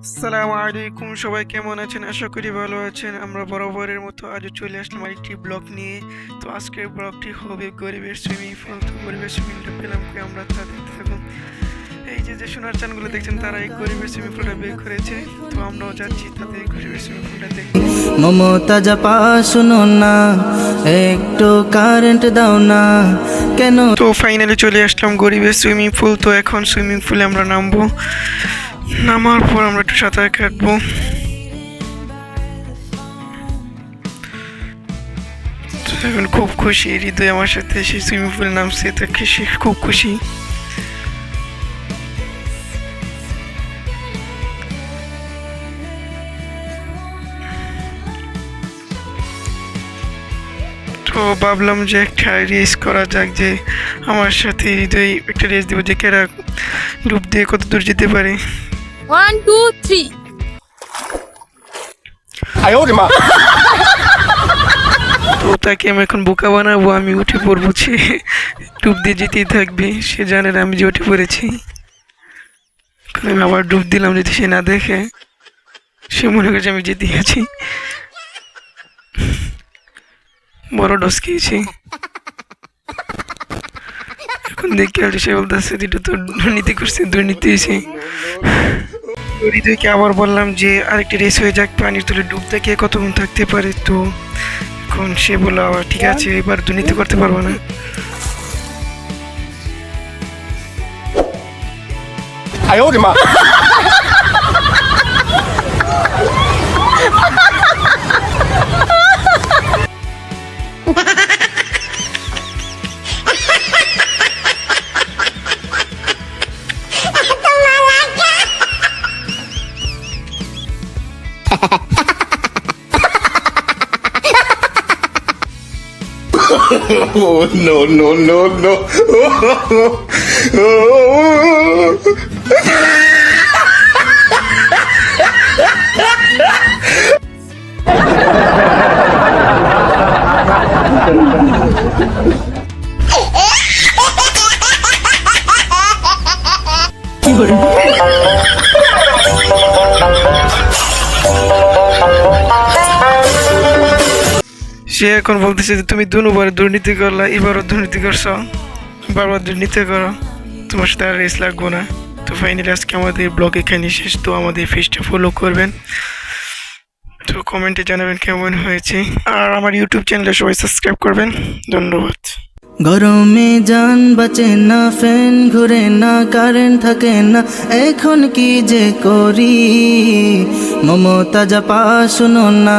আসসালামু আলাইকুম, সবাই কেমন আছেন? আশা করি ভালো আছেন। আমরা বরাবরের মতো আজও চলে আসলাম আরেকটি ব্লগ নিয়ে। তো আজকের ব্লগটি হবে গরিবের সুইমিং পুল। তো গরিবের সুইমিং পুলটা পেলাম কি আমরা তা দেখতে থাকুন। এই যে সোনার চানগুলো দেখছেন, তারা এই গরিবের সুইমিং পুলটা বের করেছে। তো আমরাও যাচ্ছি তাদের গরিবের সুইমিং পুলটা দেখতে। মমতা জাপা শুনো না, একটু কারেন্ট দাও না কেন। তো ফাইনালি চলে আসলাম গরিবের সুইমিং পুল। তো এখন সুইমিং পুলে আমরা নামবো। নামার পর আমরা একটু সাঁতার কাটবো। এখন খুব খুশি, হৃদয় আমার সাথে সে সুইমিং পুলে নামছে, তাকে সে খুব খুশি। তো ভাবলাম যে একটা রেস করা যাক, যে আমার সাথে হৃদয় একটা রেস দিব যে কেরা ডুব দিয়ে কত দূর যেতে পারে। 1 2 3 তো তাকে আমি এখন বোকা বানাবো, আমি উঠে পড়বো, সে ডুব দিয়ে যেতেই থাকবে। সে জানে না আমি যে উঠে পড়েছি। এখন আমি আবার ডুব দিলাম, যদি সে না দেখে সে মনে করছে আমি যেতে আছি। বড় ডস খেয়েছি। এখন দেখে আসলে সে বলতেছে এটা তো দুর্নীতি করছে, দুর্নীতি হয়েছে। হৃদয়কে আবার বললাম যে আরেকটি রেস হয়ে যাক, পানির তলে ডুব দেখে কতক্ষণ থাকতে পারে। তো এখন সে বললো আবার ঠিক আছে, এবার দুর্নীতি করতে পারবো না। Oh, no, no, no, no. সে এখন বলতেছে যে তুমি দুবার দুর্নীতি করলা, এবারও দুর্নীতি করছো, বারবার দুর্নীতি করো, তোমার সাথে আর রেস লাগবো না। তো ফাইনালি আজকে আমাদের ব্লগ এখানে শেষ। তো আমাদের পেজটা ফলো করবেন, তো কমেন্টে জানাবেন কেমন হয়েছে, আর আমার ইউটিউব চ্যানেলে সবাই সাবস্ক্রাইব করবেন। ধন্যবাদ। গরমে যান বাঁচে না, ফ্যান ঘুরে না, কারেন্ট থাকে না, এখন কি যে করি। মমতা জাপা শুনো না।